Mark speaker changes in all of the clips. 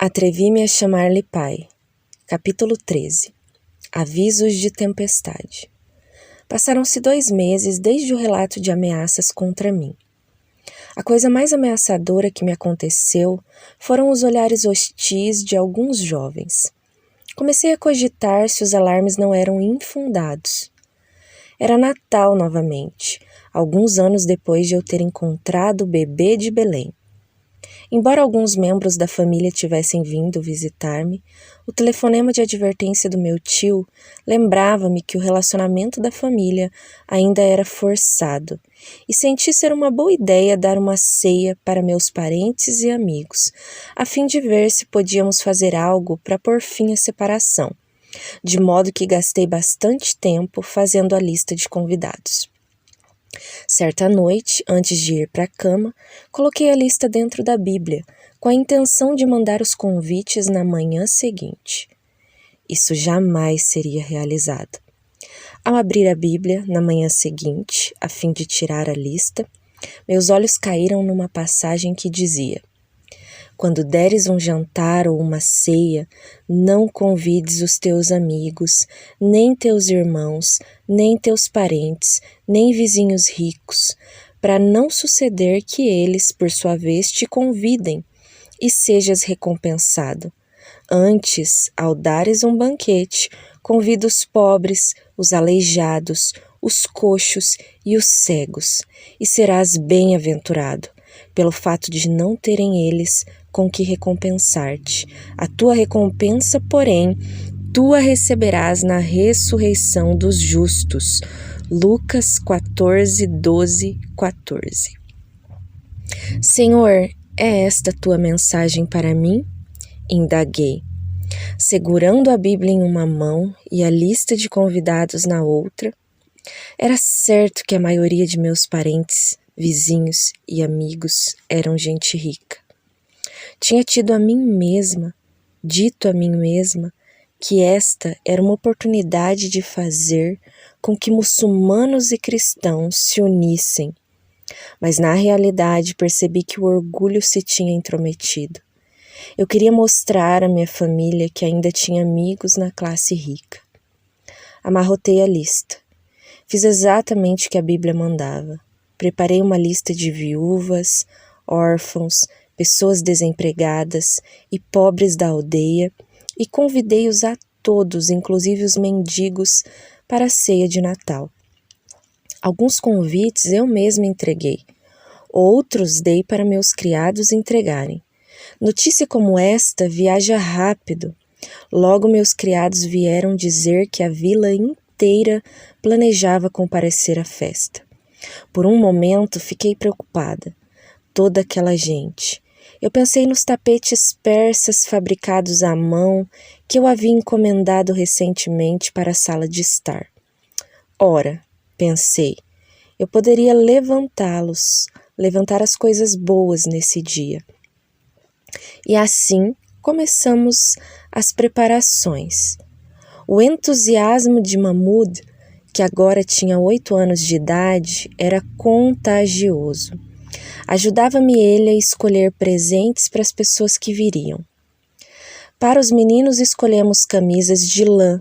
Speaker 1: Atrevi-me a chamar-lhe pai. Capítulo 13. Avisos de tempestade. Passaram-se 2 meses desde o relato de ameaças contra mim. A coisa mais ameaçadora que me aconteceu foram os olhares hostis de alguns jovens. Comecei a cogitar se os alarmes não eram infundados. Era Natal novamente, alguns anos depois de eu ter encontrado o bebê de Belém. Embora alguns membros da família tivessem vindo visitar-me, o telefonema de advertência do meu tio lembrava-me que o relacionamento da família ainda era forçado, e senti ser uma boa ideia dar uma ceia para meus parentes e amigos, a fim de ver se podíamos fazer algo para pôr fim à separação, de modo que gastei bastante tempo fazendo a lista de convidados. Certa noite, antes de ir para a cama, coloquei a lista dentro da Bíblia, com a intenção de mandar os convites na manhã seguinte. Isso jamais seria realizado. Ao abrir a Bíblia na manhã seguinte, a fim de tirar a lista, meus olhos caíram numa passagem que dizia: "Quando deres um jantar ou uma ceia, não convides os teus amigos, nem teus irmãos, nem teus parentes, nem vizinhos ricos, para não suceder que eles, por sua vez, te convidem e sejas recompensado. Antes, ao dares um banquete, convida os pobres, os aleijados, os coxos e os cegos, e serás bem-aventurado, pelo fato de não terem eles com que recompensar-te. A tua recompensa, porém, tu a receberás na ressurreição dos justos." Lucas 14, 12, 14. Senhor, é esta tua mensagem para mim? Indaguei, segurando a Bíblia em uma mão e a lista de convidados na outra. Era certo que a maioria de meus parentes, vizinhos e amigos eram gente rica. Tinha dito a mim mesma que esta era uma oportunidade de fazer com que muçulmanos e cristãos se unissem. Mas na realidade percebi que o orgulho se tinha intrometido. Eu queria mostrar à minha família que ainda tinha amigos na classe rica. Amarrotei a lista. Fiz exatamente o que a Bíblia mandava. Preparei uma lista de viúvas, órfãos, pessoas desempregadas e pobres da aldeia e convidei-os a todos, inclusive os mendigos, para a ceia de Natal. Alguns convites eu mesma entreguei, outros dei para meus criados entregarem. Notícia como esta viaja rápido. Logo meus criados vieram dizer que a vila inteira planejava comparecer à festa. Por um momento fiquei preocupada. Toda aquela gente. Eu pensei nos tapetes persas fabricados à mão que eu havia encomendado recentemente para a sala de estar. Ora, pensei, eu poderia levantar as coisas boas nesse dia. E assim começamos as preparações. O entusiasmo de Mahmud, que agora tinha 8 anos de idade, era contagioso. Ajudava-me ele a escolher presentes para as pessoas que viriam. Para os meninos escolhemos camisas de lã.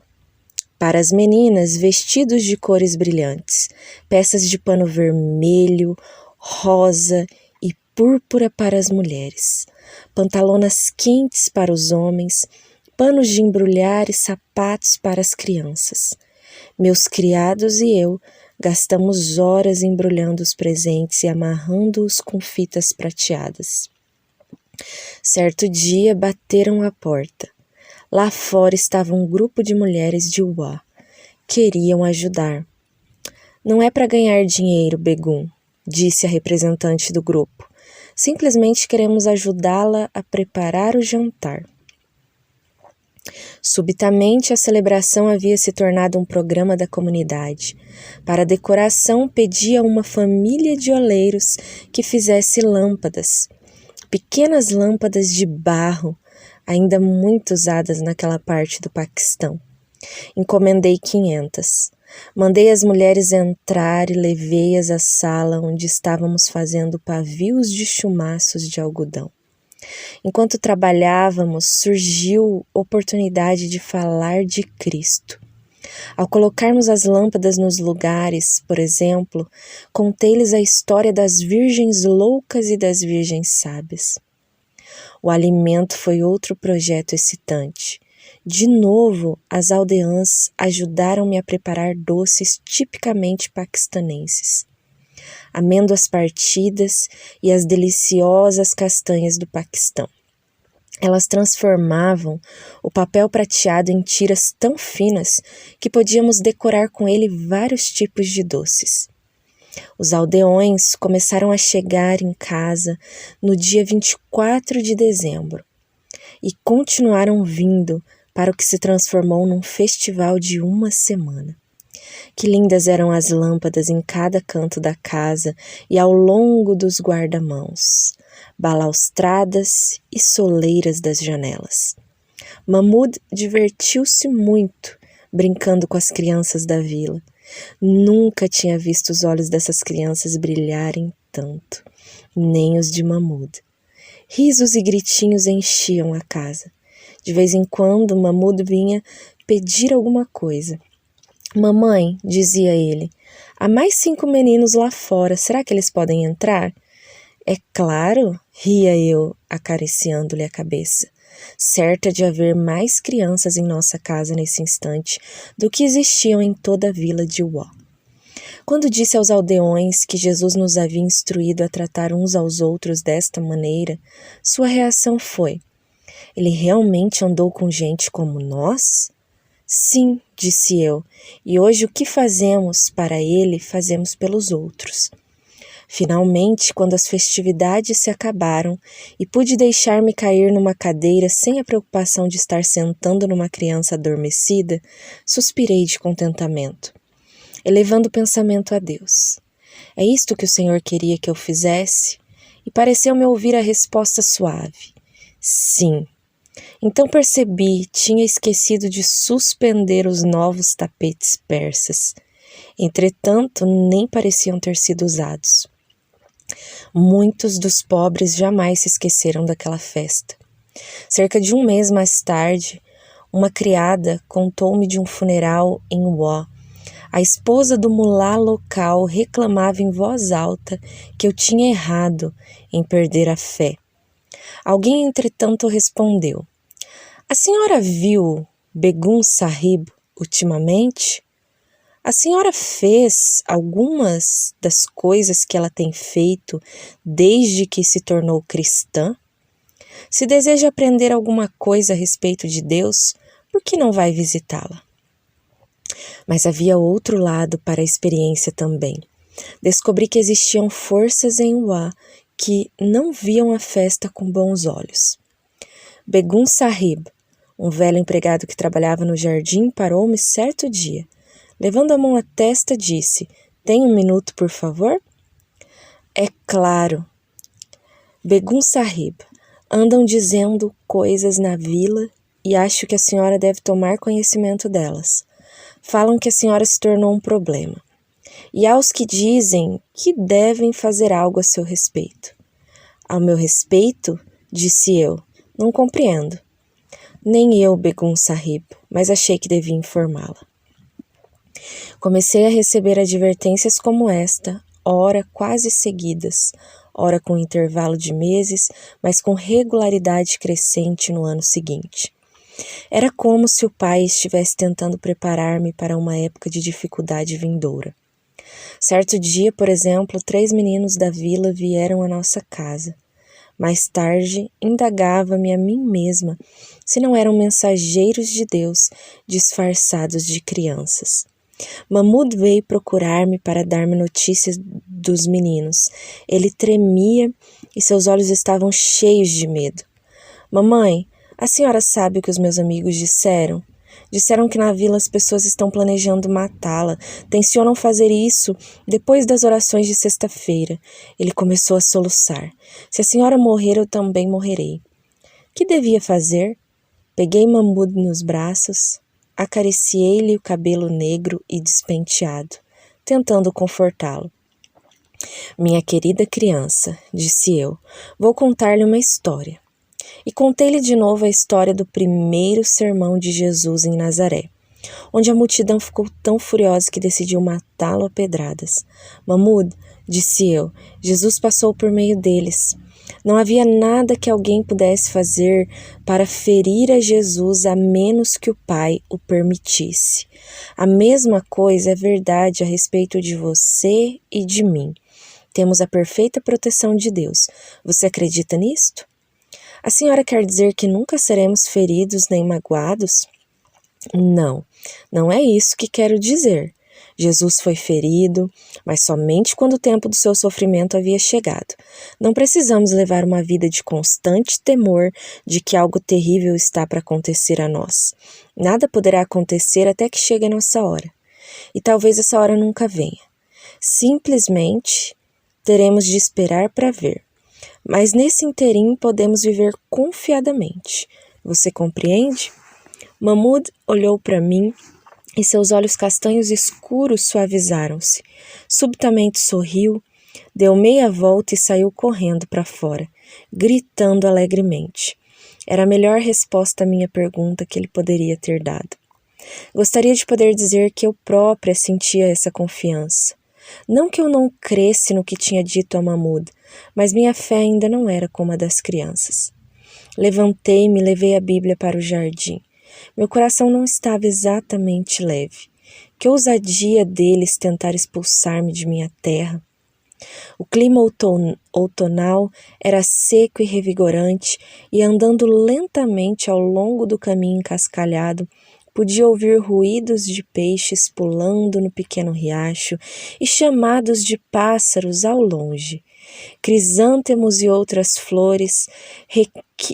Speaker 1: Para as meninas, vestidos de cores brilhantes, peças de pano vermelho, rosa e púrpura para as mulheres, pantalonas quentes para os homens, panos de embrulhar e sapatos para as crianças. Meus criados e eu gastamos horas embrulhando os presentes e amarrando-os com fitas prateadas. Certo dia bateram à porta. Lá fora estava um grupo de mulheres de Uá. Queriam ajudar. "Não é para ganhar dinheiro, Begum", disse a representante do grupo. "Simplesmente queremos ajudá-la a preparar o jantar." Subitamente, a celebração havia se tornado um programa da comunidade. Para a decoração, pedia a uma família de oleiros que fizesse lâmpadas. Pequenas lâmpadas de barro, ainda muito usadas naquela parte do Paquistão. Encomendei 500. Mandei as mulheres entrar e levei-as à sala onde estávamos fazendo pavios de chumaços de algodão. Enquanto trabalhávamos, surgiu oportunidade de falar de Cristo. Ao colocarmos as lâmpadas nos lugares, por exemplo, contei-lhes a história das virgens loucas e das virgens sábias. O alimento foi outro projeto excitante. De novo, as aldeãs ajudaram-me a preparar doces tipicamente paquistanenses. Amêndoas partidas e as deliciosas castanhas do Paquistão. Elas transformavam o papel prateado em tiras tão finas que podíamos decorar com ele vários tipos de doces. Os aldeões começaram a chegar em casa no dia 24 de dezembro e continuaram vindo para o que se transformou num festival de uma semana. Que lindas eram as lâmpadas em cada canto da casa e ao longo dos guarda-mãos, balaustradas e soleiras das janelas. Mahmud divertiu-se muito brincando com as crianças da vila. Nunca tinha visto os olhos dessas crianças brilharem tanto, nem os de Mahmud. Risos e gritinhos enchiam a casa. De vez em quando, Mahmud vinha pedir alguma coisa. Mamãe, dizia ele, há mais 5 meninos lá fora, será que eles podem entrar? É claro, ria eu, acariciando-lhe a cabeça, certa de haver mais crianças em nossa casa nesse instante do que existiam em toda a vila de Uó. Quando disse aos aldeões que Jesus nos havia instruído a tratar uns aos outros desta maneira, sua reação foi: ele realmente andou com gente como nós? Sim, disse eu, e hoje o que fazemos para ele, fazemos pelos outros. Finalmente, quando as festividades se acabaram e pude deixar-me cair numa cadeira sem a preocupação de estar sentando numa criança adormecida, suspirei de contentamento, elevando o pensamento a Deus. É isto que o Senhor queria que eu fizesse? E pareceu-me ouvir a resposta suave. Sim. Então percebi, tinha esquecido de suspender os novos tapetes persas. Entretanto, nem pareciam ter sido usados. Muitos dos pobres jamais se esqueceram daquela festa. Cerca de 1 mês mais tarde, uma criada contou-me de um funeral em Uó. A esposa do mulá local reclamava em voz alta que eu tinha errado em perder a fé. Alguém, entretanto, respondeu: a senhora viu Begum Sahib ultimamente? A senhora fez algumas das coisas que ela tem feito desde que se tornou cristã? Se deseja aprender alguma coisa a respeito de Deus, por que não vai visitá-la? Mas havia outro lado para a experiência também. Descobri que existiam forças em Uá que não viam a festa com bons olhos. Begum Sahib, um velho empregado que trabalhava no jardim, parou-me certo dia. Levando a mão à testa, disse: tem 1 minuto, por favor? É claro. Begum Sahib, andam dizendo coisas na vila e acho que a senhora deve tomar conhecimento delas. Falam que a senhora se tornou um problema. E há os que dizem que devem fazer algo a seu respeito. Ao meu respeito, disse eu, não compreendo. Nem eu, Begum Sahib, mas achei que devia informá-la. Comecei a receber advertências como esta, ora quase seguidas, ora com intervalo de meses, mas com regularidade crescente no ano seguinte. Era como se o pai estivesse tentando preparar-me para uma época de dificuldade vindoura. Certo dia, por exemplo, 3 meninos da vila vieram à nossa casa. Mais tarde, indagava-me a mim mesma se não eram mensageiros de Deus disfarçados de crianças. Mahmud veio procurar-me para dar-me notícias dos meninos. Ele tremia e seus olhos estavam cheios de medo. Mamãe, a senhora sabe o que os meus amigos disseram? Disseram que na vila as pessoas estão planejando matá-la. Tencionam fazer isso depois das orações de sexta-feira. Ele começou a soluçar. Se a senhora morrer, eu também morrerei. Que devia fazer? Peguei Mahmud nos braços, acariciei-lhe o cabelo negro e despenteado, tentando confortá-lo. Minha querida criança, disse eu, vou contar-lhe uma história. E contei-lhe de novo a história do primeiro sermão de Jesus em Nazaré, onde a multidão ficou tão furiosa que decidiu matá-lo a pedradas. Mahmud, disse eu, Jesus passou por meio deles. Não havia nada que alguém pudesse fazer para ferir a Jesus a menos que o Pai o permitisse. A mesma coisa é verdade a respeito de você e de mim. Temos a perfeita proteção de Deus. Você acredita nisto? A senhora quer dizer que nunca seremos feridos nem magoados? Não, não é isso que quero dizer. Jesus foi ferido, mas somente quando o tempo do seu sofrimento havia chegado. Não precisamos levar uma vida de constante temor de que algo terrível está para acontecer a nós. Nada poderá acontecer até que chegue a nossa hora. E talvez essa hora nunca venha. Simplesmente teremos de esperar para ver. Mas nesse interim podemos viver confiadamente. Você compreende? Mahmud olhou para mim e seus olhos castanhos escuros suavizaram-se. Subitamente sorriu, deu meia volta e saiu correndo para fora, gritando alegremente. Era a melhor resposta à minha pergunta que ele poderia ter dado. Gostaria de poder dizer que eu própria sentia essa confiança. Não que eu não cresse no que tinha dito a Mahmud, mas minha fé ainda não era como a das crianças. Levantei-me e levei a Bíblia para o jardim. Meu coração não estava exatamente leve. Que ousadia deles tentar expulsar-me de minha terra. O clima outonal era seco e revigorante, e andando lentamente ao longo do caminho encascalhado, podia ouvir ruídos de peixes pulando no pequeno riacho e chamados de pássaros ao longe. Crisântemos e outras flores,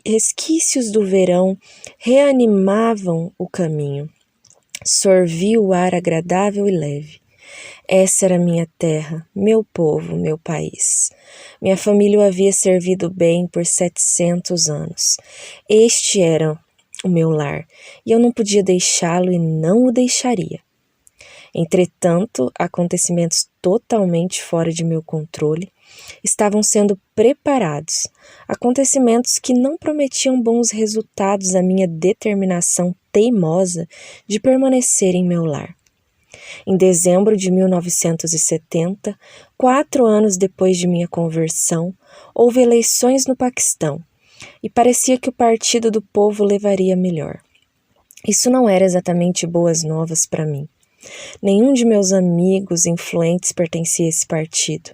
Speaker 1: resquícios do verão, reanimavam o caminho. Sorvi o ar agradável e leve. Essa era minha terra, meu povo, meu país. Minha família o havia servido bem por 700 anos. Este era o meu lar, e eu não podia deixá-lo e não o deixaria. Entretanto, acontecimentos totalmente fora de meu controle estavam sendo preparados, acontecimentos que não prometiam bons resultados à minha determinação teimosa de permanecer em meu lar. Em dezembro de 1970, 4 anos depois de minha conversão, houve eleições no Paquistão e parecia que o Partido do Povo levaria melhor. Isso não era exatamente boas novas para mim. Nenhum de meus amigos influentes pertencia a esse partido.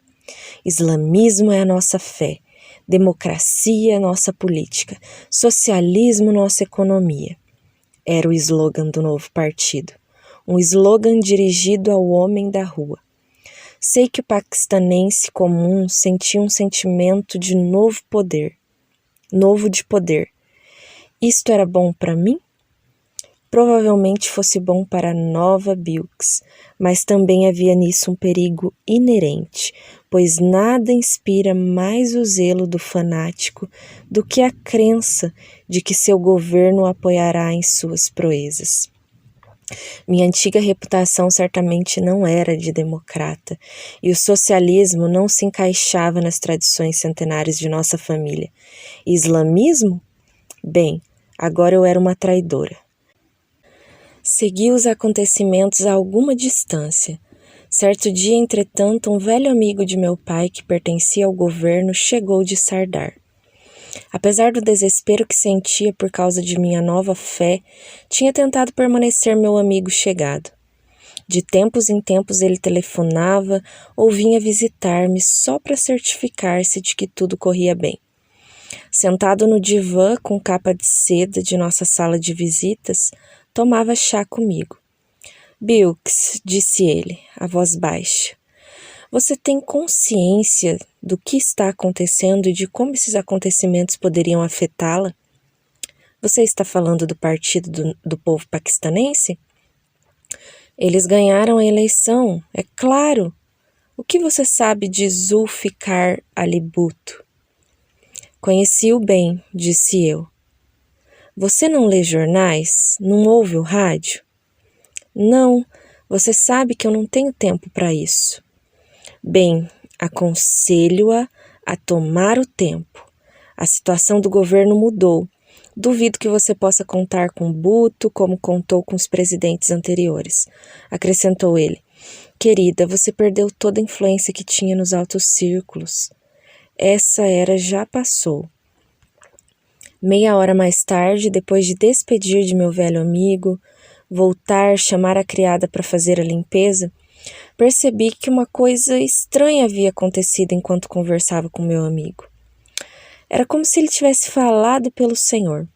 Speaker 1: Islamismo é a nossa fé, democracia é nossa política, socialismo nossa economia. Era o slogan do novo partido, um slogan dirigido ao homem da rua. Sei que o paquistanense comum sentia um sentimento de novo de poder. Isto era bom para mim? Provavelmente fosse bom para Nova Bilks, mas também havia nisso um perigo inerente, pois nada inspira mais o zelo do fanático do que a crença de que seu governo o apoiará em suas proezas. Minha antiga reputação certamente não era de democrata, e o socialismo não se encaixava nas tradições centenárias de nossa família. Islamismo? Bem, agora eu era uma traidora. Segui os acontecimentos a alguma distância. Certo dia, entretanto, um velho amigo de meu pai, que pertencia ao governo, chegou de Sardar. Apesar do desespero que sentia por causa de minha nova fé, tinha tentado permanecer meu amigo chegado. De tempos em tempos ele telefonava ou vinha visitar-me só para certificar-se de que tudo corria bem. Sentado no divã com capa de seda de nossa sala de visitas, tomava chá comigo. Bilks, disse ele, a voz baixa, você tem consciência do que está acontecendo e de como esses acontecimentos poderiam afetá-la? Você está falando do Partido do Povo Paquistanense? Eles ganharam a eleição, é claro. O que você sabe de Zulfikar Ali Bhutto? Conheci-o bem, disse eu. Você não lê jornais? Não ouve o rádio? Não, você sabe que eu não tenho tempo para isso. Bem, aconselho-a a tomar o tempo. A situação do governo mudou. Duvido que você possa contar com Buto como contou com os presidentes anteriores. Acrescentou ele. Querida, você perdeu toda a influência que tinha nos altos círculos. Essa era já passou. Meia hora mais tarde, depois de despedir de meu velho amigo, voltar, chamar a criada para fazer a limpeza, percebi que uma coisa estranha havia acontecido enquanto conversava com meu amigo. Era como se ele tivesse falado pelo Senhor,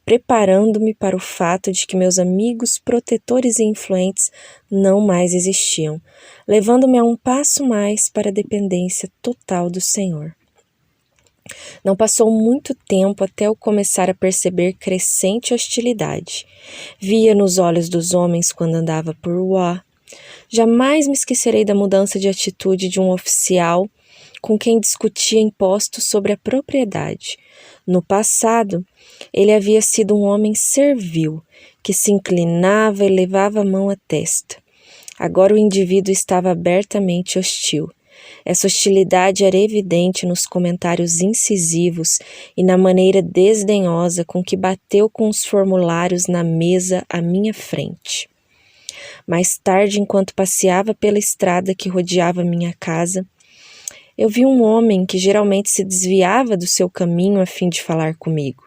Speaker 1: preparando-me para o fato de que meus amigos protetores e influentes não mais existiam, levando-me a um passo mais para a dependência total do Senhor. Não passou muito tempo até eu começar a perceber crescente hostilidade. Via nos olhos dos homens quando andava por Uá. Jamais me esquecerei da mudança de atitude de um oficial com quem discutia impostos sobre a propriedade. No passado, ele havia sido um homem servil, que se inclinava e levava a mão à testa. Agora o indivíduo estava abertamente hostil. Essa hostilidade era evidente nos comentários incisivos e na maneira desdenhosa com que bateu com os formulários na mesa à minha frente. Mais tarde, enquanto passeava pela estrada que rodeava minha casa, eu vi um homem que geralmente se desviava do seu caminho a fim de falar comigo.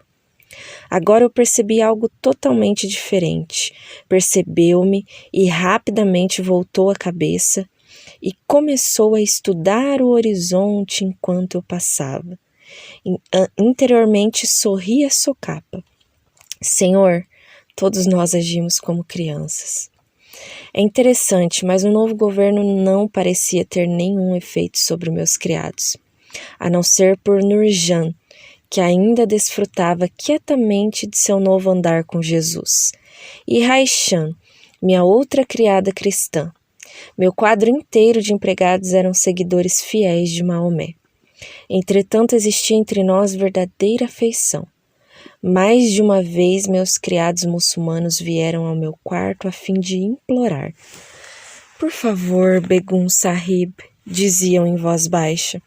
Speaker 1: Agora eu percebi algo totalmente diferente. Percebeu-me e rapidamente voltou a cabeça e começou a estudar o horizonte enquanto eu passava. Interiormente sorria a socapa. Senhor, todos nós agimos como crianças. É interessante, mas o novo governo não parecia ter nenhum efeito sobre meus criados, a não ser por Nurjan, que ainda desfrutava quietamente de seu novo andar com Jesus, e Raishan, minha outra criada cristã. Meu quadro inteiro de empregados eram seguidores fiéis de Maomé. Entretanto, existia entre nós verdadeira afeição. Mais de uma vez, meus criados muçulmanos vieram ao meu quarto a fim de implorar. Por favor, Begum Sahib, diziam em voz baixa.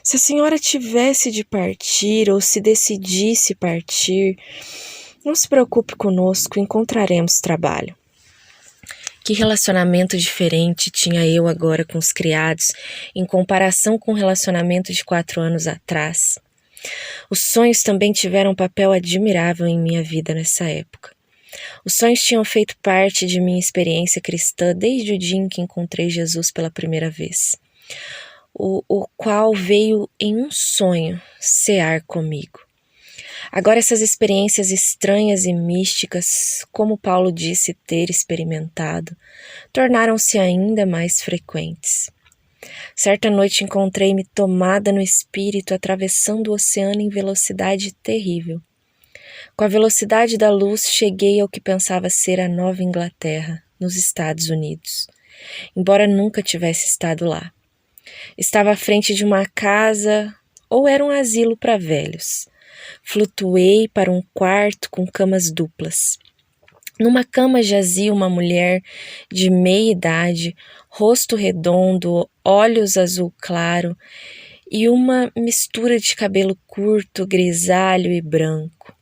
Speaker 1: Se a senhora tivesse de partir ou se decidisse partir, não se preocupe conosco, encontraremos trabalho. Que relacionamento diferente tinha eu agora com os criados em comparação com o relacionamento de 4 anos atrás. Os sonhos também tiveram um papel admirável em minha vida nessa época. Os sonhos tinham feito parte de minha experiência cristã desde o dia em que encontrei Jesus pela primeira vez, o qual veio em um sonho cear comigo. Agora essas experiências estranhas e místicas, como Paulo disse ter experimentado, tornaram-se ainda mais frequentes. Certa noite encontrei-me tomada no espírito atravessando o oceano em velocidade terrível. Com a velocidade da luz cheguei ao que pensava ser a Nova Inglaterra, nos Estados Unidos, embora nunca tivesse estado lá. Estava à frente de uma casa ou era um asilo para velhos. Flutuei para um quarto com camas duplas. Numa cama jazia uma mulher de meia idade, rosto redondo, olhos azul claro e uma mistura de cabelo curto, grisalho e branco.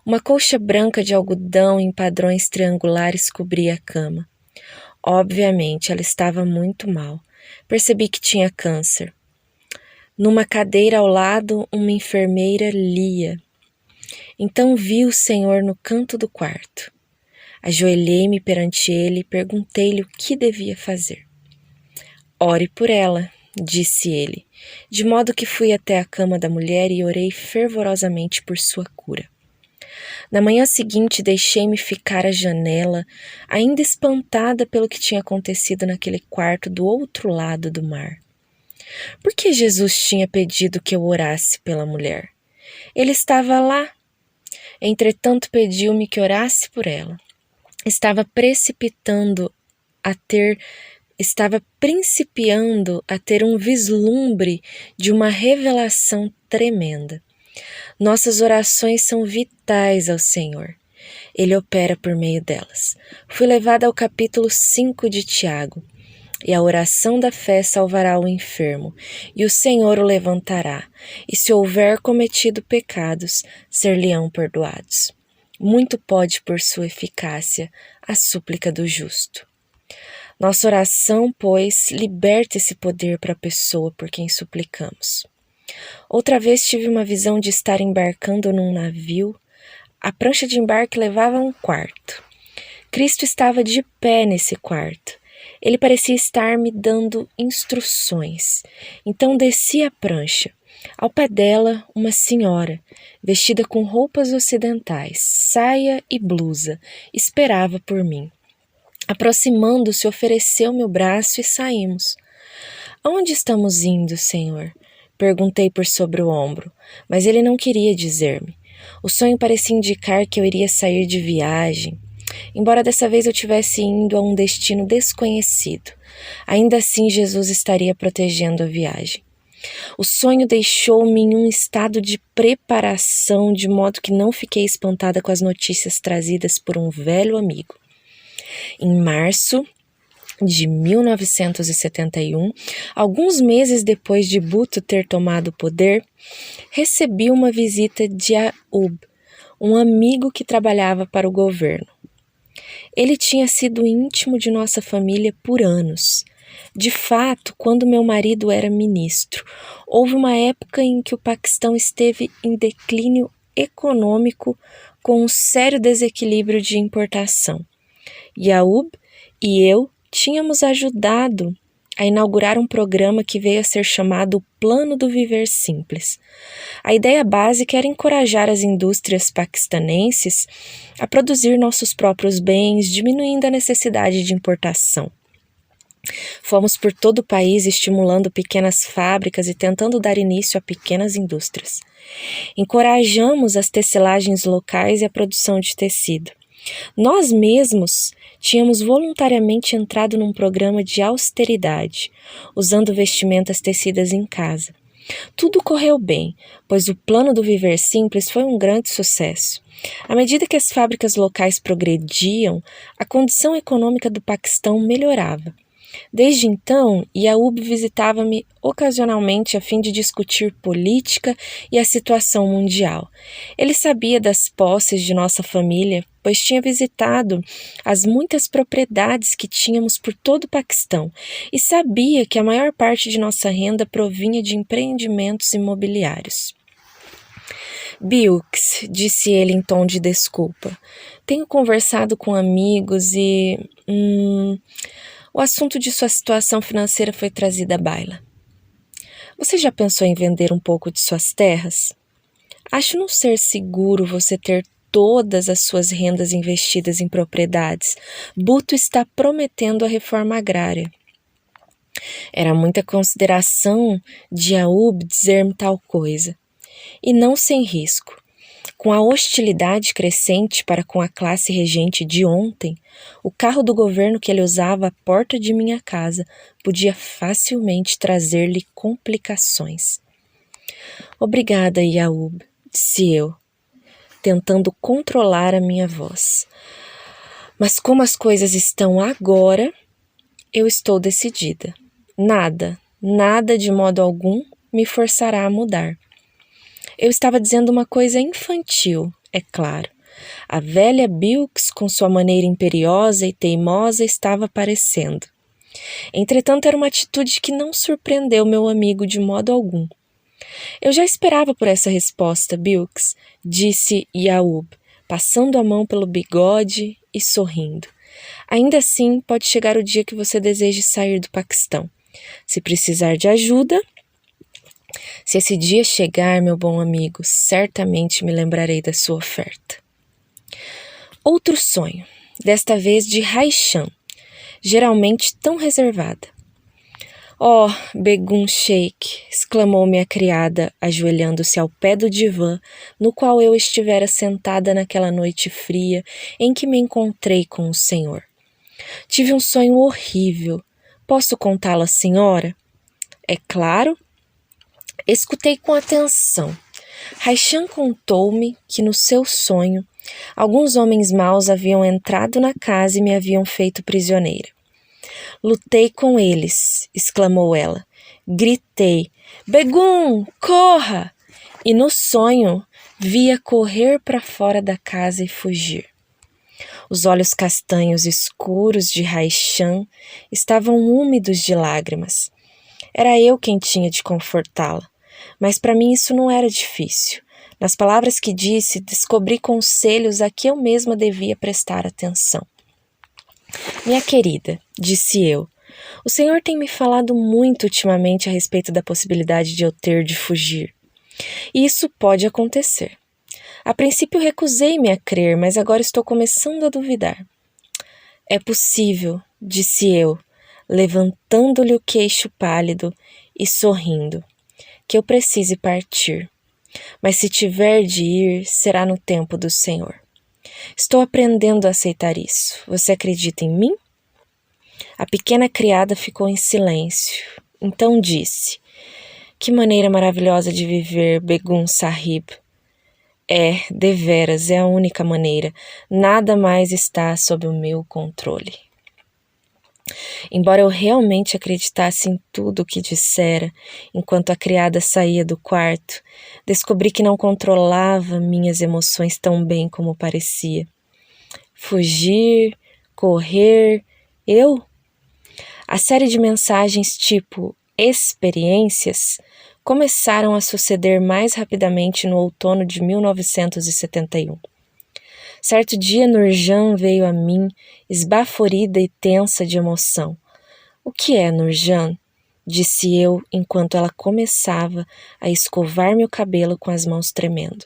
Speaker 1: Uma colcha branca de algodão em padrões triangulares cobria a cama. Obviamente, ela estava muito mal. Percebi que tinha câncer. Numa cadeira ao lado, uma enfermeira lia. Então vi o Senhor no canto do quarto. Ajoelhei-me perante ele e perguntei-lhe o que devia fazer. Ore por ela, disse ele, de modo que fui até a cama da mulher e orei fervorosamente por sua cura. Na manhã seguinte, deixei-me ficar à janela, ainda espantada pelo que tinha acontecido naquele quarto do outro lado do mar. Por que Jesus tinha pedido que eu orasse pela mulher? Ele estava lá. Entretanto, pediu-me que orasse por ela. Estava principiando a ter um vislumbre de uma revelação tremenda. Nossas orações são vitais ao Senhor. Ele opera por meio delas. Fui levada ao capítulo 5 de Tiago. E a oração da fé salvará o enfermo, e o Senhor o levantará, e se houver cometido pecados, ser-lhe-ão perdoados. Muito pode, por sua eficácia, a súplica do justo. Nossa oração, pois, liberta esse poder para a pessoa por quem suplicamos. Outra vez tive uma visão de estar embarcando num navio. A prancha de embarque levava a um quarto. Cristo estava de pé nesse quarto. Ele parecia estar me dando instruções. Então desci a prancha. Ao pé dela, uma senhora, vestida com roupas ocidentais, saia e blusa, esperava por mim. Aproximando-se, ofereceu-me o braço e saímos. Aonde estamos indo, Senhor? Perguntei por sobre o ombro, mas ele não queria dizer-me. O sonho parecia indicar que eu iria sair de viagem, embora dessa vez eu tivesse indo a um destino desconhecido. Ainda assim, Jesus estaria protegendo a viagem. O sonho deixou-me em um estado de preparação, de modo que não fiquei espantada com as notícias trazidas por um velho amigo. Em março de 1971, alguns meses depois de Bhutto ter tomado o poder, recebi uma visita de Ayub, um amigo que trabalhava para o governo. Ele tinha sido íntimo de nossa família por anos. De fato, quando meu marido era ministro, houve uma época em que o Paquistão esteve em declínio econômico com um sério desequilíbrio de importação. Ayub e eu tínhamos ajudado a inaugurar um programa que veio a ser chamado Plano do Viver Simples. A ideia básica era encorajar as indústrias paquistanenses a produzir nossos próprios bens, diminuindo a necessidade de importação. Fomos por todo o país estimulando pequenas fábricas e tentando dar início a pequenas indústrias. Encorajamos as tecelagens locais e a produção de tecido. Nós mesmos tínhamos voluntariamente entrado num programa de austeridade, usando vestimentas tecidas em casa. Tudo correu bem, pois o plano do Viver Simples foi um grande sucesso. À medida que as fábricas locais progrediam, a condição econômica do Paquistão melhorava. Desde então, Ayub visitava-me ocasionalmente a fim de discutir política e a situação mundial. Ele sabia das posses de nossa família, pois tinha visitado as muitas propriedades que tínhamos por todo o Paquistão e sabia que a maior parte de nossa renda provinha de empreendimentos imobiliários. Bilks, disse ele em tom de desculpa, tenho conversado com amigos e... o assunto de sua situação financeira foi trazido à baila. Você já pensou em vender um pouco de suas terras? Acho não ser seguro você ter todas as suas rendas investidas em propriedades. Bhutto está prometendo a reforma agrária. Era muita consideração de Ayub dizer-me tal coisa. E não sem risco. Com a hostilidade crescente para com a classe regente de ontem, o carro do governo que ele usava à porta de minha casa podia facilmente trazer-lhe complicações. Obrigada, Ayub, disse eu, tentando controlar a minha voz. Mas como as coisas estão agora, eu estou decidida. Nada de modo algum me forçará a mudar. Eu estava dizendo uma coisa infantil, é claro. A velha Bilks, com sua maneira imperiosa e teimosa, estava aparecendo. Entretanto, era uma atitude que não surpreendeu meu amigo de modo algum. Eu já esperava por essa resposta, Bilks, disse Ayub, passando a mão pelo bigode e sorrindo. Ainda assim, pode chegar o dia que você deseje sair do Paquistão. Se precisar de ajuda... Se esse dia chegar, meu bom amigo, certamente me lembrarei da sua oferta. Outro sonho, desta vez de Raishan, geralmente tão reservada. Oh, Begum Sheikh, exclamou minha criada, ajoelhando-se ao pé do divã no qual eu estivera sentada naquela noite fria em que me encontrei com o Senhor. Tive um sonho horrível. Posso contá-lo à senhora? É claro. Escutei com atenção. Raishan contou-me que no seu sonho, alguns homens maus haviam entrado na casa e me haviam feito prisioneira. Lutei com eles, exclamou ela. Gritei, Begum, corra! E no sonho via correr para fora da casa e fugir. Os olhos castanhos escuros de Raichan estavam úmidos de lágrimas. Era eu quem tinha de confortá-la, mas para mim isso não era difícil. Nas palavras que disse, descobri conselhos a que eu mesma devia prestar atenção. Minha querida, disse eu, o Senhor tem me falado muito ultimamente a respeito da possibilidade de eu ter de fugir. E isso pode acontecer. A princípio recusei-me a crer, mas agora estou começando a duvidar. É possível, disse eu, levantando-lhe o queixo pálido e sorrindo, que eu precise partir. Mas se tiver de ir, será no tempo do Senhor. Estou aprendendo a aceitar isso. Você acredita em mim? A pequena criada ficou em silêncio. Então disse, que maneira maravilhosa de viver, Begum Sahib. Deveras, é a única maneira. Nada mais está sob o meu controle. Embora eu realmente acreditasse em tudo o que dissera, enquanto a criada saía do quarto, descobri que não controlava minhas emoções tão bem como parecia. Fugir, correr, eu? A série de mensagens tipo experiências começaram a suceder mais rapidamente no outono de 1971. Certo dia, Nurjan veio a mim, esbaforida e tensa de emoção. O que é, Nurjan? Disse eu, enquanto ela começava a escovar meu cabelo com as mãos tremendo.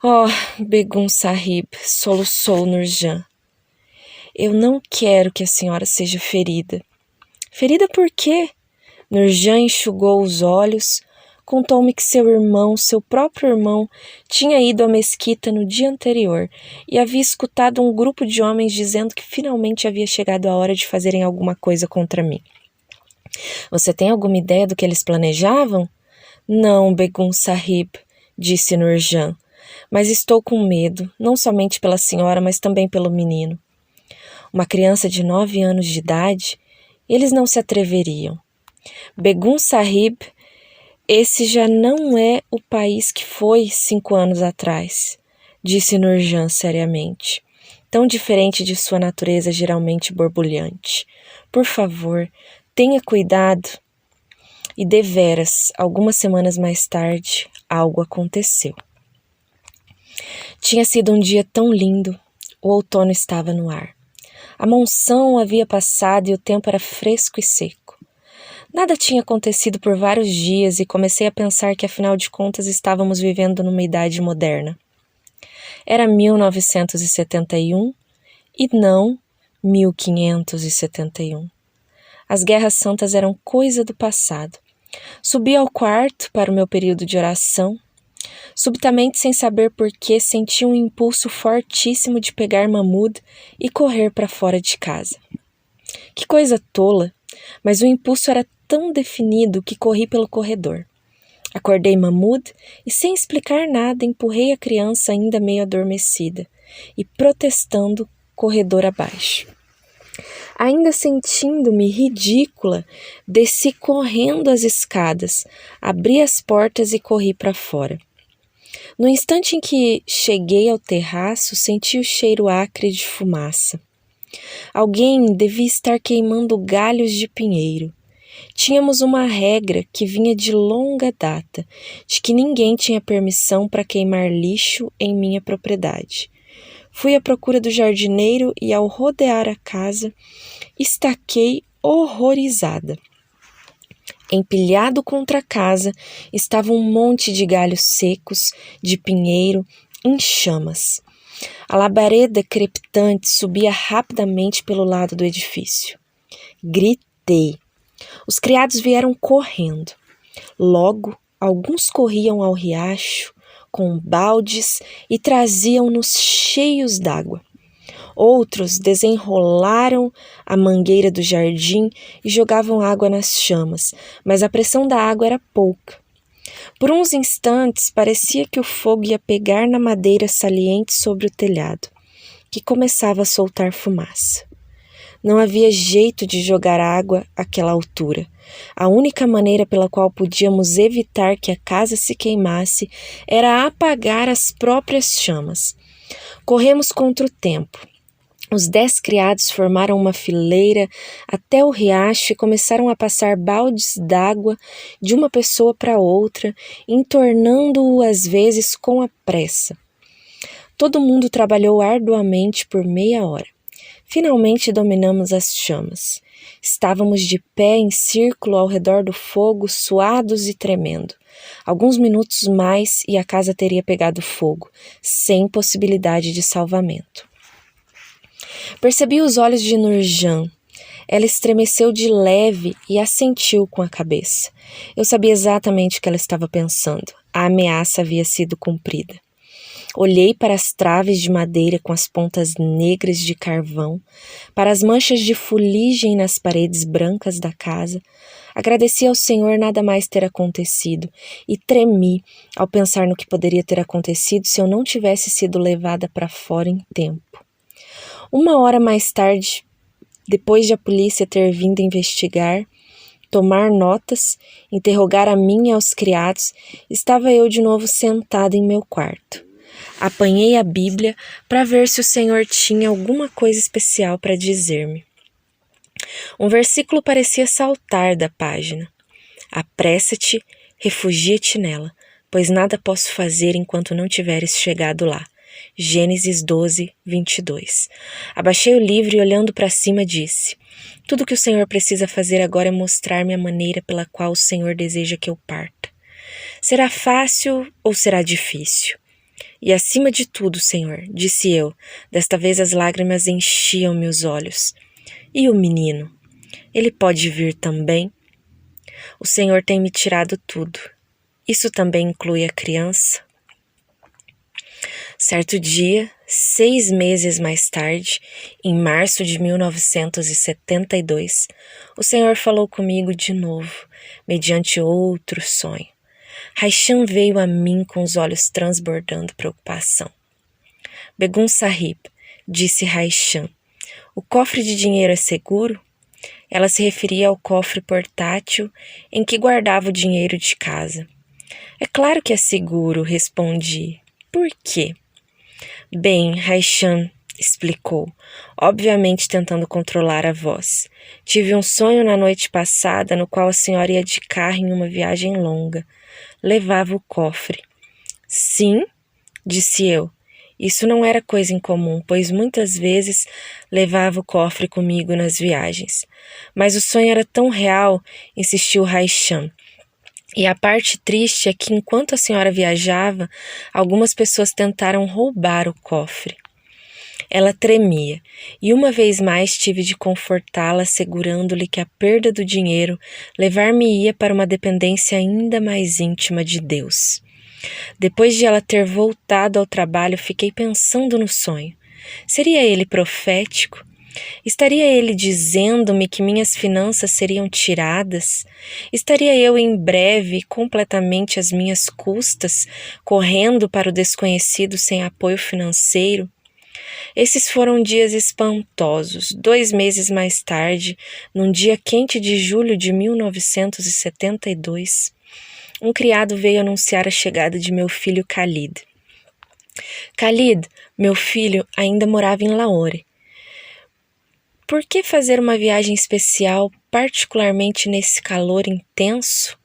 Speaker 1: Oh, Begum Sahib, soluçou Nurjan. Eu não quero que a senhora seja ferida. Ferida por quê? Nurjan enxugou os olhos, contou-me que seu próprio irmão, tinha ido à mesquita no dia anterior e havia escutado um grupo de homens dizendo que finalmente havia chegado a hora de fazerem alguma coisa contra mim. Você tem alguma ideia do que eles planejavam? Não, Begum Sahib, disse Nurjan, mas estou com medo, não somente pela senhora, mas também pelo menino. Uma criança de 9 anos de idade, eles não se atreveriam. Begum Sahib, esse já não é o país que foi 5 anos atrás, disse Nurjan seriamente, tão diferente de sua natureza geralmente borbulhante. Por favor, tenha cuidado. E deveras, algumas semanas mais tarde, algo aconteceu. Tinha sido um dia tão lindo, o outono estava no ar. A monção havia passado e o tempo era fresco e seco. Nada tinha acontecido por vários dias e comecei a pensar que, afinal de contas, estávamos vivendo numa idade moderna. Era 1971 e não 1571. As guerras santas eram coisa do passado. Subi ao quarto para o meu período de oração. Subitamente, sem saber por que, senti um impulso fortíssimo de pegar Mahmud e correr para fora de casa. Que coisa tola! Mas o impulso era tão definido que corri pelo corredor. Acordei Mahmud e, sem explicar nada, empurrei a criança ainda meio adormecida e, protestando, corredor abaixo. Ainda sentindo-me ridícula, desci correndo as escadas, abri as portas e corri para fora. No instante em que cheguei ao terraço, senti o cheiro acre de fumaça. Alguém devia estar queimando galhos de pinheiro. Tínhamos uma regra que vinha de longa data, de que ninguém tinha permissão para queimar lixo em minha propriedade. Fui à procura do jardineiro e, ao rodear a casa, estaquei horrorizada. Empilhado contra a casa estava um monte de galhos secos, de pinheiro, em chamas. A labareda crepitante subia rapidamente pelo lado do edifício. Gritei. Os criados vieram correndo. Logo, alguns corriam ao riacho com baldes e traziam-nos cheios d'água. Outros desenrolaram a mangueira do jardim e jogavam água nas chamas, mas a pressão da água era pouca. Por uns instantes parecia que o fogo ia pegar na madeira saliente sobre o telhado, que começava a soltar fumaça. Não havia jeito de jogar água àquela altura. A única maneira pela qual podíamos evitar que a casa se queimasse era apagar as próprias chamas. Corremos contra o tempo. Os 10 criados formaram uma fileira até o riacho e começaram a passar baldes d'água de uma pessoa para outra, entornando-o às vezes com a pressa. Todo mundo trabalhou arduamente por meia hora. Finalmente dominamos as chamas. Estávamos de pé em círculo ao redor do fogo, suados e tremendo. Alguns minutos mais e a casa teria pegado fogo, sem possibilidade de salvamento. Percebi os olhos de Nurjan. Ela estremeceu de leve e assentiu com a cabeça. Eu sabia exatamente o que ela estava pensando. A ameaça havia sido cumprida. Olhei para as traves de madeira com as pontas negras de carvão, para as manchas de fuligem nas paredes brancas da casa. Agradeci ao Senhor nada mais ter acontecido e tremi ao pensar no que poderia ter acontecido se eu não tivesse sido levada para fora em tempo. 1 hora mais tarde, depois de a polícia ter vindo investigar, tomar notas, interrogar a mim e aos criados, estava eu de novo sentada em meu quarto. Apanhei a Bíblia para ver se o Senhor tinha alguma coisa especial para dizer-me. Um versículo parecia saltar da página. Apressa-te, refugia-te nela, pois nada posso fazer enquanto não tiveres chegado lá. Gênesis 12, 22. Abaixei o livro e, olhando para cima, disse: tudo que o Senhor precisa fazer agora é mostrar-me a maneira pela qual o Senhor deseja que eu parta. Será fácil ou será difícil? E acima de tudo, Senhor, disse eu, desta vez as lágrimas enchiam meus olhos. E o menino? Ele pode vir também? O Senhor tem me tirado tudo. Isso também inclui a criança? Certo dia, 6 meses mais tarde, em março de 1972, o Senhor falou comigo de novo, mediante outro sonho. Haisham veio a mim com os olhos transbordando preocupação. Begun Sahib, disse Haisham, o cofre de dinheiro é seguro? Ela se referia ao cofre portátil em que guardava o dinheiro de casa. É claro que é seguro, respondi. Por quê? Bem, Haisham explicou, obviamente tentando controlar a voz. Tive um sonho na noite passada no qual a senhora ia de carro em uma viagem longa. Levava o cofre. Sim, disse eu. Isso não era coisa incomum, pois muitas vezes levava o cofre comigo nas viagens. Mas o sonho era tão real, insistiu Haisham. E a parte triste é que, enquanto a senhora viajava, algumas pessoas tentaram roubar o cofre. Ela tremia, e uma vez mais tive de confortá-la, assegurando-lhe que a perda do dinheiro levar-me-ia para uma dependência ainda mais íntima de Deus. Depois de ela ter voltado ao trabalho, fiquei pensando no sonho. Seria ele profético? Estaria ele dizendo-me que minhas finanças seriam tiradas? Estaria eu em breve, completamente às minhas custas, correndo para o desconhecido sem apoio financeiro? Esses foram dias espantosos. 2 meses mais tarde, num dia quente de julho de 1972, um criado veio anunciar a chegada de meu filho Khalid. Khalid, meu filho, ainda morava em Lahore. Por que fazer uma viagem especial, particularmente nesse calor intenso?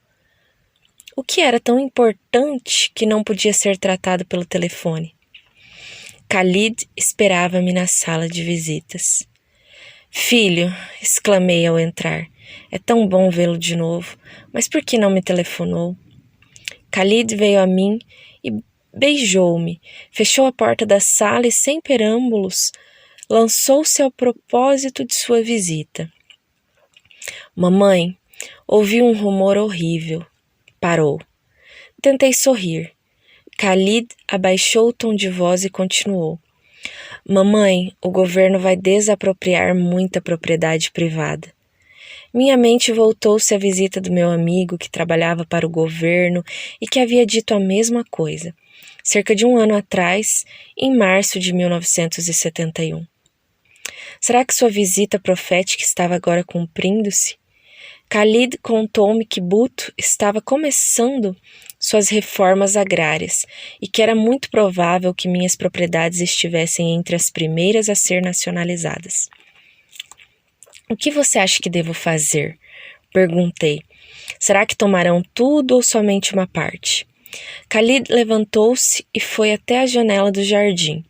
Speaker 1: O que era tão importante que não podia ser tratado pelo telefone? Khalid esperava-me na sala de visitas. Filho, exclamei ao entrar, é tão bom vê-lo de novo, mas por que não me telefonou? Khalid veio a mim e beijou-me, fechou a porta da sala e, sem preâmbulos, lançou-se ao propósito de sua visita. Mamãe, ouvi um rumor horrível. Parou. Tentei sorrir. Khalid abaixou o tom de voz e continuou. Mamãe, o governo vai desapropriar muita propriedade privada. Minha mente voltou-se à visita do meu amigo que trabalhava para o governo e que havia dito a mesma coisa, cerca de 1 ano atrás, em março de 1971. Será que sua visita profética estava agora cumprindo-se? Khalid contou-me que Bhutto estava começando suas reformas agrárias e que era muito provável que minhas propriedades estivessem entre as primeiras a ser nacionalizadas. O que você acha que devo fazer? Perguntei. Será que tomarão tudo ou somente uma parte? Khalid levantou-se e foi até a janela do jardim,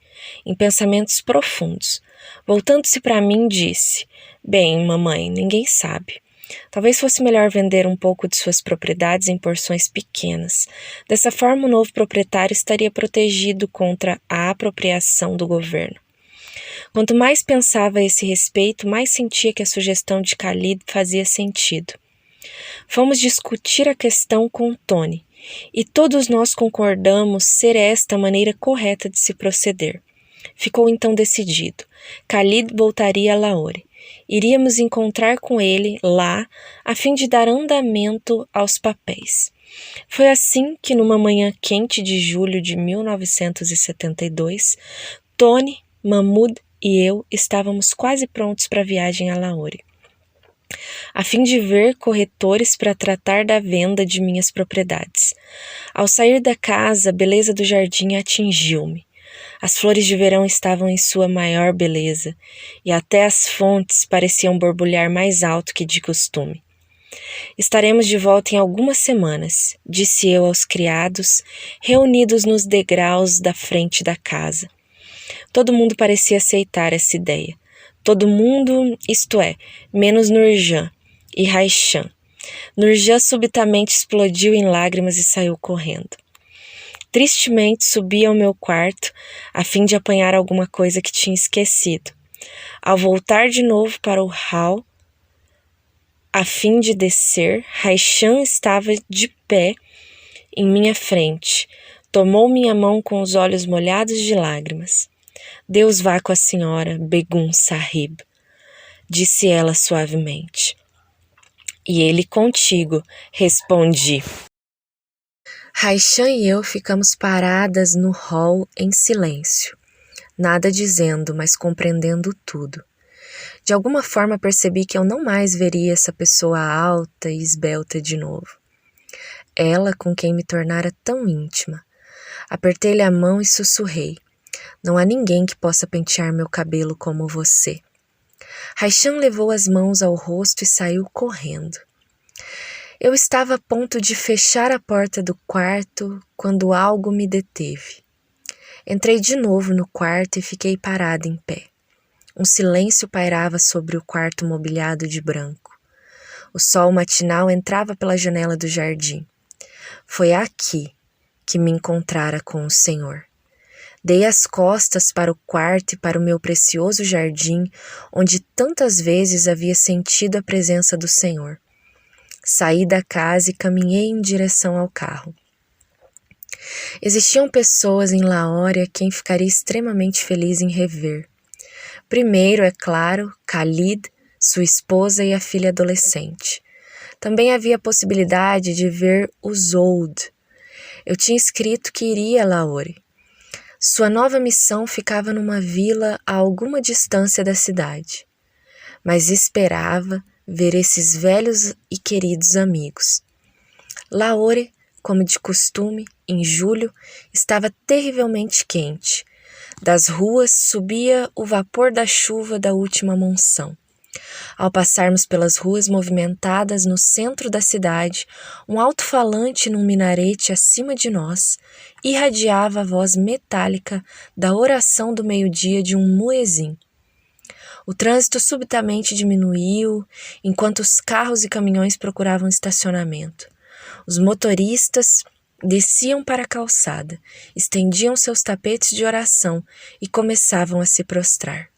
Speaker 1: em pensamentos profundos. Voltando-se para mim, disse: Bem, mamãe, ninguém sabe. Talvez fosse melhor vender um pouco de suas propriedades em porções pequenas. Dessa forma, o novo proprietário estaria protegido contra a apropriação do governo. Quanto mais pensava a esse respeito, mais sentia que a sugestão de Khalid fazia sentido. Fomos discutir a questão com Tony, e todos nós concordamos ser esta a maneira correta de se proceder. Ficou então decidido. Khalid voltaria a Lahore. Iríamos encontrar com ele lá, a fim de dar andamento aos papéis. Foi assim que, numa manhã quente de julho de 1972, Tony, Mahmud e eu estávamos quase prontos para a viagem a Lahore, a fim de ver corretores para tratar da venda de minhas propriedades. Ao sair da casa, a beleza do jardim atingiu-me. As flores de verão estavam em sua maior beleza, e até as fontes pareciam borbulhar mais alto que de costume. Estaremos de volta em algumas semanas, disse eu aos criados, reunidos nos degraus da frente da casa. Todo mundo parecia aceitar essa ideia. Todo mundo, isto é, menos Nurjan e Raishan. Nurjan subitamente explodiu em lágrimas e saiu correndo. Tristemente subi ao meu quarto, a fim de apanhar alguma coisa que tinha esquecido. Ao voltar de novo para o hall, a fim de descer, Raishan estava de pé em minha frente. Tomou minha mão com os olhos molhados de lágrimas. Deus vá com a senhora, Begum Sahib, disse ela suavemente. E ele contigo, respondi. Raishan e eu ficamos paradas no hall em silêncio, nada dizendo, mas compreendendo tudo. De alguma forma percebi que eu não mais veria essa pessoa alta e esbelta de novo. Ela com quem me tornara tão íntima. Apertei-lhe a mão e sussurrei. Não há ninguém que possa pentear meu cabelo como você. Raishan levou as mãos ao rosto e saiu correndo. Eu estava a ponto de fechar a porta do quarto quando algo me deteve. Entrei de novo no quarto e fiquei parada em pé. Um silêncio pairava sobre o quarto mobiliado de branco. O sol matinal entrava pela janela do jardim. Foi aqui que me encontrara com o Senhor. Dei as costas para o quarto e para o meu precioso jardim, onde tantas vezes havia sentido a presença do Senhor. Saí da casa e caminhei em direção ao carro. Existiam pessoas em Lahore a quem ficaria extremamente feliz em rever. Primeiro, é claro, Khalid, sua esposa e a filha adolescente. Também havia a possibilidade de ver o Zoud. Eu tinha escrito que iria a Lahore. Sua nova missão ficava numa vila a alguma distância da cidade. Mas esperava ver esses velhos e queridos amigos. Lahore, como de costume, em julho, estava terrivelmente quente. Das ruas subia o vapor da chuva da última monção. Ao passarmos pelas ruas movimentadas no centro da cidade, um alto-falante num minarete acima de nós irradiava a voz metálica da oração do meio-dia de um muezim. O trânsito subitamente diminuiu, enquanto os carros e caminhões procuravam estacionamento. Os motoristas desciam para a calçada, estendiam seus tapetes de oração e começavam a se prostrar.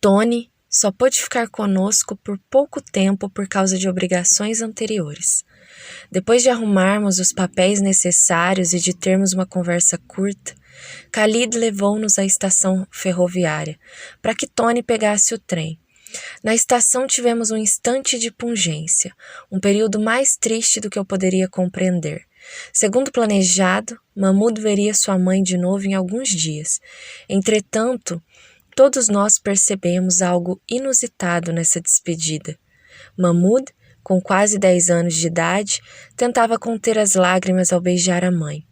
Speaker 1: Tony só pôde ficar conosco por pouco tempo por causa de obrigações anteriores. Depois de arrumarmos os papéis necessários e de termos uma conversa curta, Khalid levou-nos à estação ferroviária, para que Tony pegasse o trem. Na estação tivemos um instante de pungência, um período mais triste do que eu poderia compreender. Segundo planejado, Mahmud veria sua mãe de novo em alguns dias. Entretanto, Todos nós percebemos algo inusitado nessa despedida. Mahmoud, com quase 10 anos de idade, tentava conter as lágrimas ao beijar a mãe.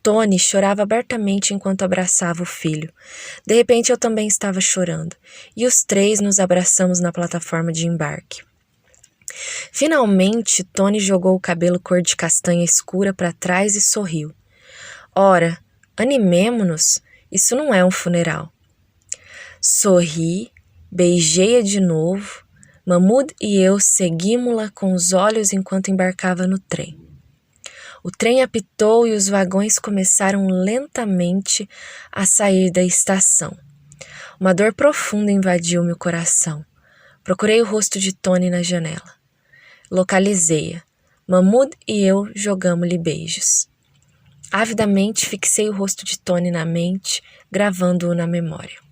Speaker 1: Tony chorava abertamente enquanto abraçava o filho. De repente eu também estava chorando, e os três nos abraçamos na plataforma de embarque. Finalmente, Tony jogou o cabelo cor de castanha escura para trás e sorriu. Ora, animemo-nos, isso não é um funeral. Sorri, beijei-a de novo. Mahmoud e eu seguimos-la com os olhos enquanto embarcava no trem. O trem apitou e os vagões começaram lentamente a sair da estação. Uma dor profunda invadiu meu coração. Procurei o rosto de Tony na janela. Localizei-a. Mahmoud e eu jogamos-lhe beijos. Avidamente fixei o rosto de Tony na mente, gravando-o na memória.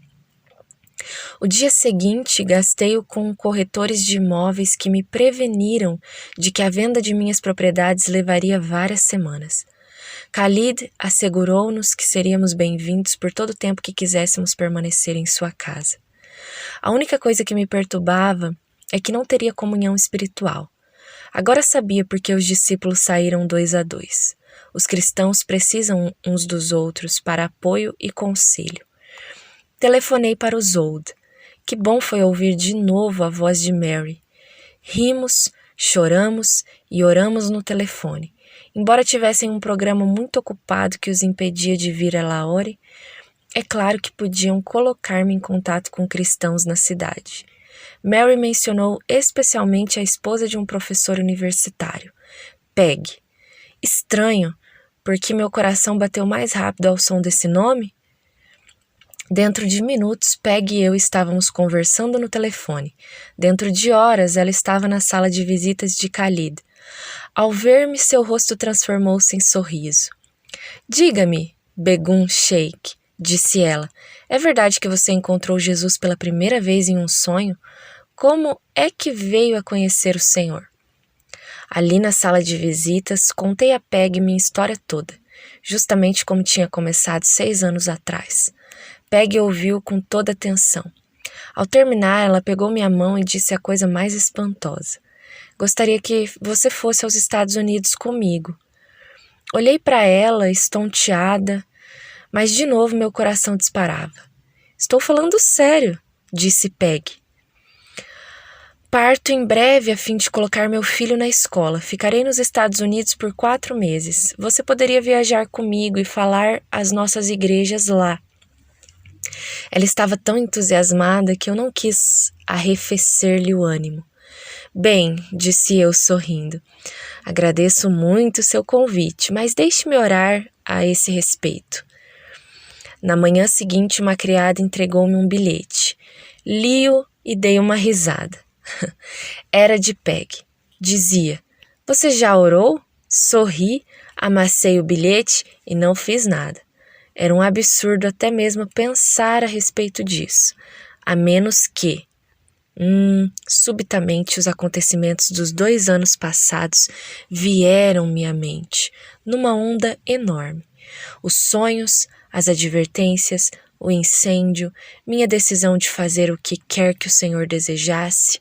Speaker 1: O dia seguinte gastei-o com corretores de imóveis que me preveniram de que a venda de minhas propriedades levaria várias semanas. Khalid assegurou-nos que seríamos bem-vindos por todo o tempo que quiséssemos permanecer em sua casa. A única coisa que me perturbava é que não teria comunhão espiritual. Agora sabia por que os discípulos saíram 2 a 2. Os cristãos precisam uns dos outros para apoio e conselho. Telefonei para o Zold. Que bom foi ouvir de novo a voz de Mary. Rimos, choramos e oramos no telefone. Embora tivessem um programa muito ocupado que os impedia de vir a Lahore, é claro que podiam colocar-me em contato com cristãos na cidade. Mary mencionou especialmente a esposa de um professor universitário, Peg. Estranho, porque meu coração bateu mais rápido ao som desse nome. Dentro de minutos, Peg e eu estávamos conversando no telefone. Dentro de horas, ela estava na sala de visitas de Khalid. Ao ver-me, seu rosto transformou-se em sorriso. Diga-me, Begum Sheikh, disse ela, é verdade que você encontrou Jesus pela primeira vez em um sonho? Como é que veio a conhecer o Senhor? Ali na sala de visitas, contei a Peg minha história toda, justamente como tinha começado 6 anos atrás. Peg ouviu com toda atenção. Ao terminar, ela pegou minha mão e disse a coisa mais espantosa. Gostaria que você fosse aos Estados Unidos comigo. Olhei para ela, estonteada, mas de novo meu coração disparava. Estou falando sério, disse Peg. Parto em breve a fim de colocar meu filho na escola. Ficarei nos Estados Unidos por 4 meses. Você poderia viajar comigo e falar às nossas igrejas lá. Ela estava tão entusiasmada que eu não quis arrefecer-lhe o ânimo. Bem, disse eu sorrindo, agradeço muito seu convite, mas deixe-me orar a esse respeito. Na manhã seguinte, uma criada entregou-me um bilhete. Li-o e dei uma risada. Era de Peg. Dizia, você já orou? Sorri, amassei o bilhete e não fiz nada. Era um absurdo até mesmo pensar a respeito disso, a menos que... Subitamente os acontecimentos dos 2 anos passados vieram-me à mente, numa onda enorme. Os sonhos, as advertências, o incêndio, minha decisão de fazer o que quer que o Senhor desejasse,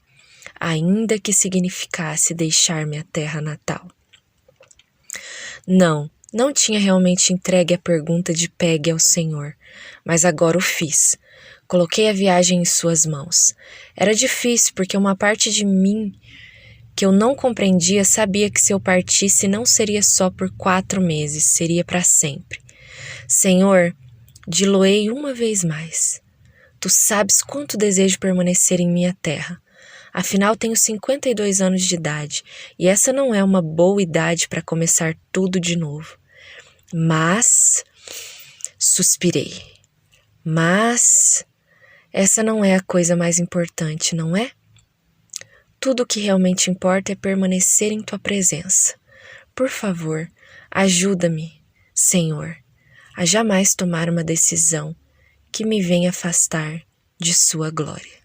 Speaker 1: ainda que significasse deixar minha terra natal. Não tinha realmente entregue a pergunta de Peg ao Senhor, mas agora o fiz. Coloquei a viagem em suas mãos. Era difícil porque uma parte de mim que eu não compreendia sabia que se eu partisse não seria só por 4 meses, seria para sempre. Senhor, diloei uma vez mais. Tu sabes quanto desejo permanecer em minha terra. Afinal, tenho 52 anos de idade e essa não é uma boa idade para começar tudo de novo. Mas, suspirei. Mas, essa não é a coisa mais importante, não é? Tudo o que realmente importa é permanecer em tua presença. Por favor, ajuda-me, Senhor, a jamais tomar uma decisão que me venha afastar de sua glória.